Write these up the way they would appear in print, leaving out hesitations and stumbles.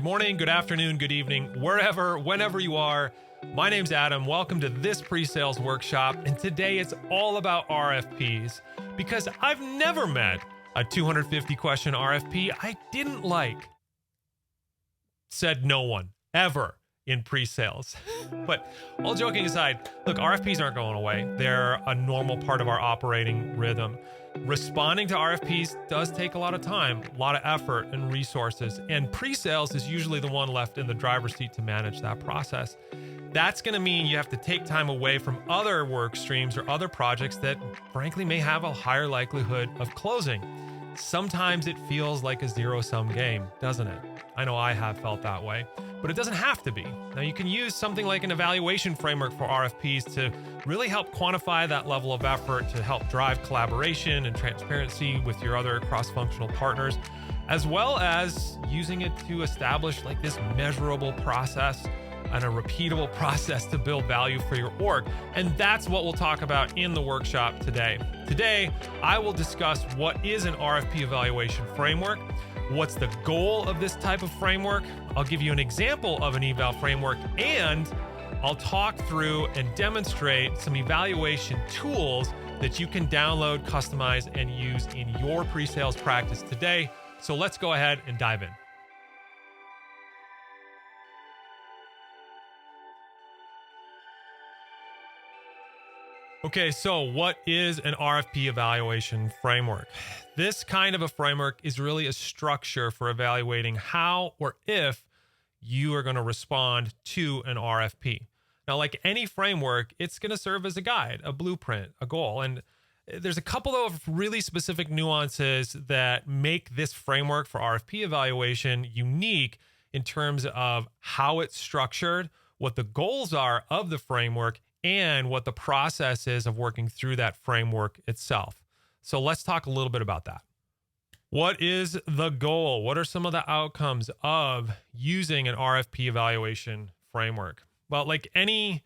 morning, good afternoon, good evening, wherever, whenever you are. My name's Adam. Welcome to this pre-sales workshop. And today it's all about RFPs because I've never met a 250 question RFP I didn't like. Said no one ever in pre-sales. But all joking aside, look, RFPs aren't going away. They're a normal part of our operating rhythm. Responding to RFPs does take a lot of time, a lot of effort and resources, and pre-sales is usually the one left in the driver's seat to manage that process. That's going to mean you have to take time away from other work streams or other projects that frankly may have a higher likelihood of closing. Sometimes it feels like a zero-sum game, doesn't it? I know I have felt that way, but it doesn't have to be. Now, you can use something like an evaluation framework for RFPs to really help quantify that level of effort, to help drive collaboration and transparency with your other cross-functional partners, as well as using it to establish like this measurable process and a repeatable process to build value for your org. And that's what we'll talk about in the workshop today. Today, I will discuss what is an RFP evaluation framework, what's the goal of this type of framework. I'll give you an example of an eval framework, and I'll talk through and demonstrate some evaluation tools that you can download, customize, and use in your pre-sales practice today. So let's go ahead and dive in. Okay, so what is an RFP evaluation framework? This kind of a framework is really a structure for evaluating how or if you are going to respond to an RFP. Now, like any framework, it's going to serve as a guide, a blueprint, a goal. And there's a couple of really specific nuances that make this framework for RFP evaluation unique in terms of how it's structured, what the goals are of the framework, and what the process is of working through that framework itself. So let's talk a little bit about that. What is the goal? What are some of the outcomes of using an RFP evaluation framework? Well, like any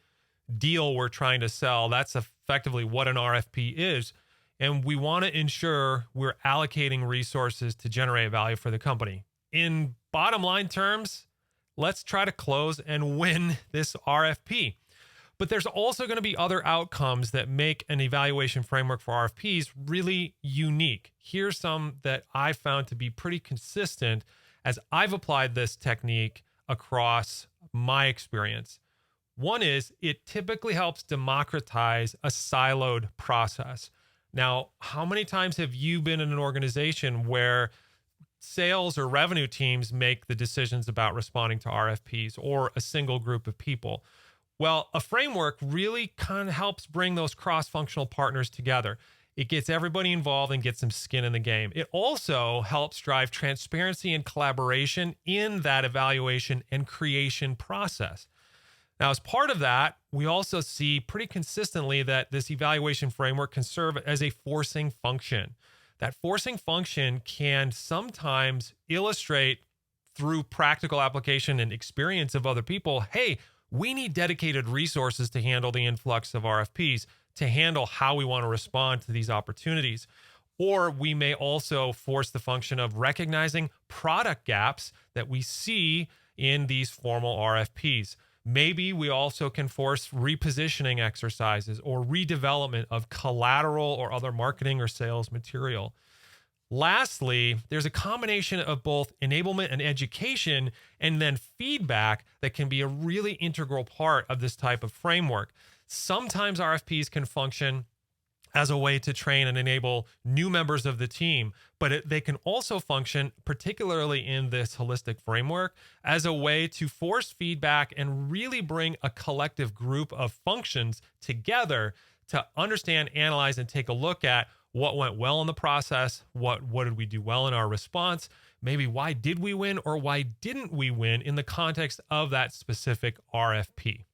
deal we're trying to sell, that's effectively what an RFP is. And we want to ensure we're allocating resources to generate value for the company. In bottom line terms, let's try to close and win this RFP. But there's also going to be other outcomes that make an evaluation framework for RFPs really unique. Here's some that I found to be pretty consistent as I've applied this technique across my experience. One is it typically helps democratize a siloed process. Now, how many times have you been in an organization where sales or revenue teams make the decisions about responding to RFPs, or a single group of people? Well, a framework really kind of helps bring those cross-functional partners together. It gets everybody involved and gets some skin in the game. It also helps drive transparency and collaboration in that evaluation and creation process. Now, as part of that, we also see pretty consistently that this evaluation framework can serve as a forcing function. That forcing function can sometimes illustrate through practical application and experience of other people, hey, we need dedicated resources to handle the influx of RFPs, to handle how we want to respond to these opportunities. Or we may also force the function of recognizing product gaps that we see in these formal RFPs. Maybe we also can force repositioning exercises or redevelopment of collateral or other marketing or sales material. Lastly, there's a combination of both enablement and education, and then feedback that can be a really integral part of this type of framework. Sometimes RFPs can function as a way to train and enable new members of the team, but they can also function, particularly in this holistic framework, as a way to force feedback and really bring a collective group of functions together to understand, analyze, and take a look at what went well in the process, what did we do well in our response, maybe why did we win or why didn't we win in the context of that specific RFP.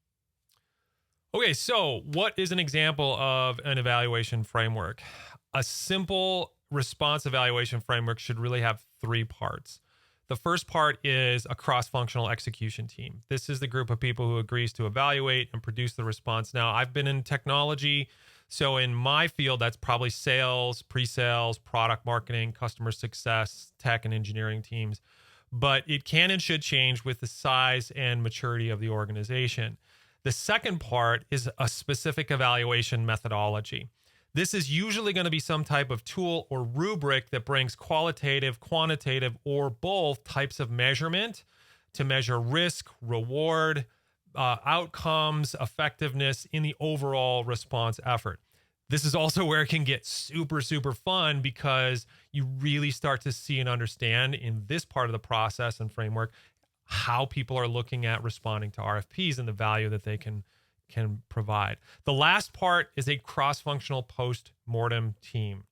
Okay, so what is an example of an evaluation framework? A simple response evaluation framework should really have three parts. The first part is a cross-functional execution team. This is the group of people who agrees to evaluate and produce the response. Now, I've been in technology, so in my field, that's probably sales, pre-sales, product marketing, customer success, tech and engineering teams. but it can and should change with the size and maturity of the organization. The second part is a specific evaluation methodology. This is usually going to be some type of tool or rubric that brings qualitative, quantitative, or both types of measurement to measure risk, reward, outcomes, effectiveness in the overall response effort. This is also where it can get super, super fun because you really start to see and understand in this part of the process and framework how people are looking at responding to RFPs and the value that they can provide. The last part is a cross-functional post-mortem team.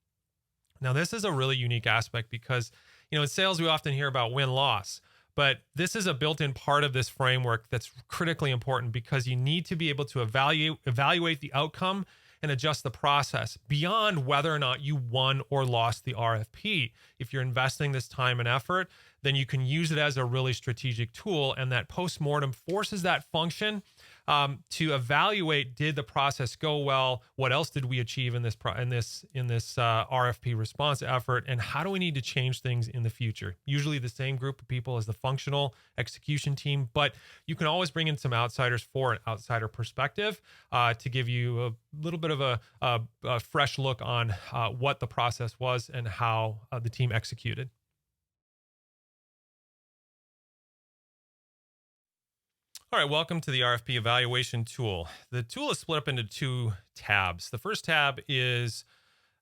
Now, this is a really unique aspect because, in sales, we often hear about win-loss, but this is a built-in part of this framework that's critically important because you need to be able to evaluate the outcome and adjust the process beyond whether or not you won or lost the RFP. If you're investing this time and effort, then you can use it as a really strategic tool. And that postmortem forces that function to evaluate: did the process go well? What else did we achieve in this RFP response effort? And how do we need to change things in the future? Usually the same group of people as the functional execution team, but you can always bring in some outsiders for an outsider perspective to give you a little bit of a fresh look on what the process was and how the team executed. All right, welcome to the RFP evaluation tool. The tool is split up into two tabs. The first tab is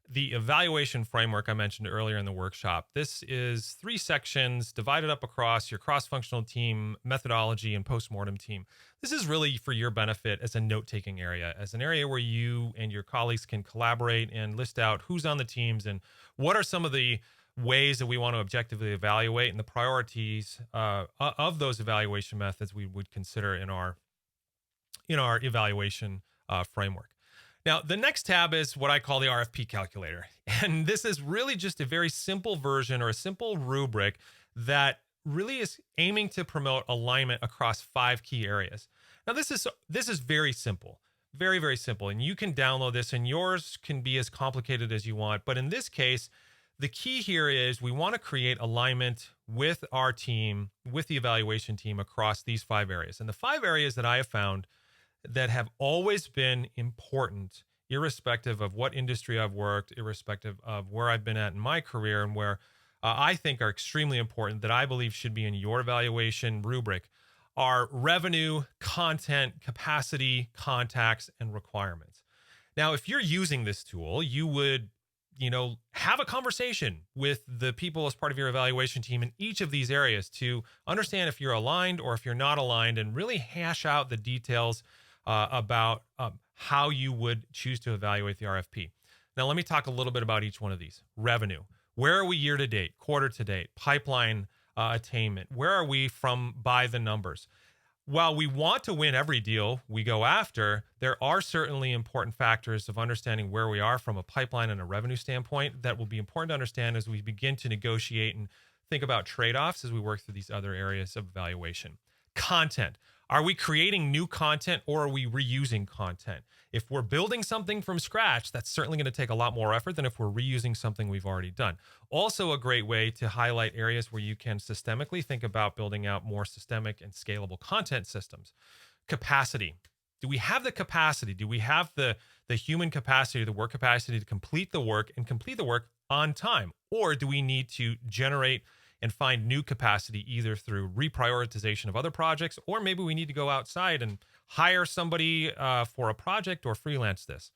the evaluation framework I mentioned earlier in the workshop. This is 3 sections divided up across your cross-functional team, methodology, and postmortem team. This is really for your benefit as a note-taking area, as an area where you and your colleagues can collaborate and list out who's on the teams and what are some of the ways that we want to objectively evaluate and the priorities of those evaluation methods we would consider in our evaluation framework. Now, the next tab is what I call the RFP calculator. And this is really just a very simple version or a simple rubric that really is aiming to promote alignment across 5 key areas. Now, this is very simple, very, very simple. And you can download this and yours can be as complicated as you want. But in this case, the key here is we want to create alignment with our team, with the evaluation team across these 5 areas. And the 5 areas that I have found that have always been important, irrespective of what industry I've worked, irrespective of where I've been at in my career, and where I think are extremely important that I believe should be in your evaluation rubric, are revenue, content, capacity, contacts, and requirements. Now, if you're using this tool, you would have a conversation with the people as part of your evaluation team in each of these areas to understand if you're aligned or if you're not aligned, and really hash out the details about how you would choose to evaluate the RFP. Now, let me talk a little bit about each one of these. Revenue. Where are we year to date, quarter to date, pipeline attainment? Where are we from by the numbers? While we want to win every deal we go after, there are certainly important factors of understanding where we are from a pipeline and a revenue standpoint that will be important to understand as we begin to negotiate and think about trade-offs as we work through these other areas of evaluation. Content. Are we creating new content or are we reusing content? If we're building something from scratch, that's certainly going to take a lot more effort than if we're reusing something we've already done. Also, a great way to highlight areas where you can systemically think about building out more systemic and scalable content systems. Capacity. Do we have the capacity? Do we have the human capacity, the work capacity to complete the work and complete the work on time? Or do we need to generate and find new capacity either through reprioritization of other projects, or maybe we need to go outside and hire somebody for a project or freelance this?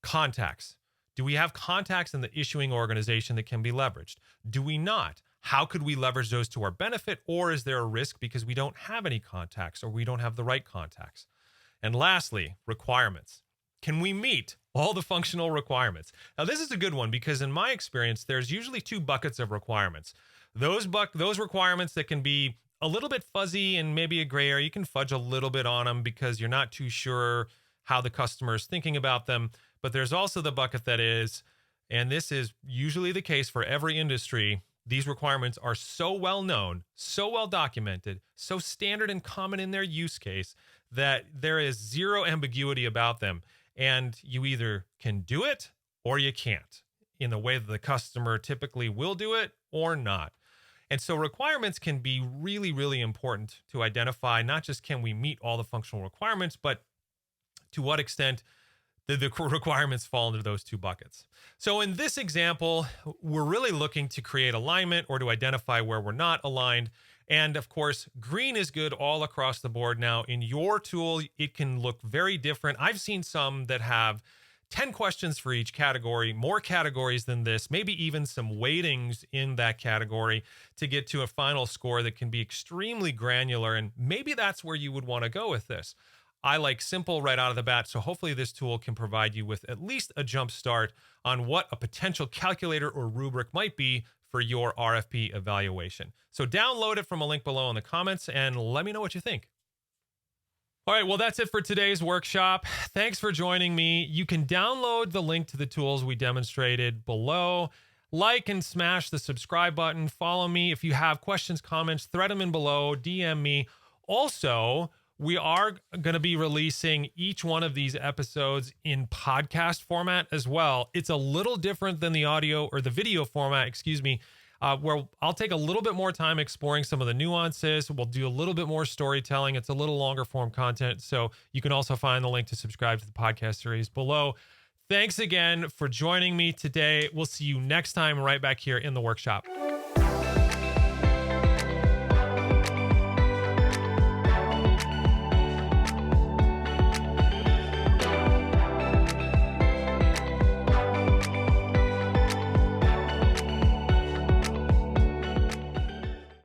Contacts. Do we have contacts in the issuing organization that can be leveraged? Do we not? How could we leverage those to our benefit? Or is there a risk because we don't have any contacts or we don't have the right contacts? And lastly, requirements. Can we meet all the functional requirements? Now, this is a good one because in my experience, there's usually 2 buckets of requirements. Those requirements that can be a little bit fuzzy and maybe a gray area, you can fudge a little bit on them because you're not too sure how the customer is thinking about them. But there's also the bucket that is, and this is usually the case for every industry, these requirements are so well known, so well documented, so standard and common in their use case that there is zero ambiguity about them. And you either can do it or you can't in the way that the customer typically will do it or not. And so requirements can be really, really important to identify. Not just can we meet all the functional requirements, but to what extent the requirements fall into those two buckets. So in this example, we're really looking to create alignment or to identify where we're not aligned. And of course, green is good all across the board. Now, in your tool, it can look very different. I've seen some that have 10 questions for each category, more categories than this, maybe even some weightings in that category to get to a final score that can be extremely granular. And maybe that's where you would want to go with this. I like simple right out of the bat, so hopefully this tool can provide you with at least a jump start on what a potential calculator or rubric might be for your RFP evaluation. So download it from a link below in the comments and let me know what you think. All right, well, that's it for today's workshop. Thanks for joining me. You can download the link to the tools we demonstrated below. Like and smash the subscribe button. Follow me. If you have questions, comments, thread them in below, DM me. Also, we are going to be releasing each one of these episodes in podcast format as well. It's a little different than the audio or the video format, where I'll take a little bit more time exploring some of the nuances. We'll do a little bit more storytelling. It's a little longer form content. So you can also find the link to subscribe to the podcast series below. Thanks again for joining me today. We'll see you next time right back here in the workshop.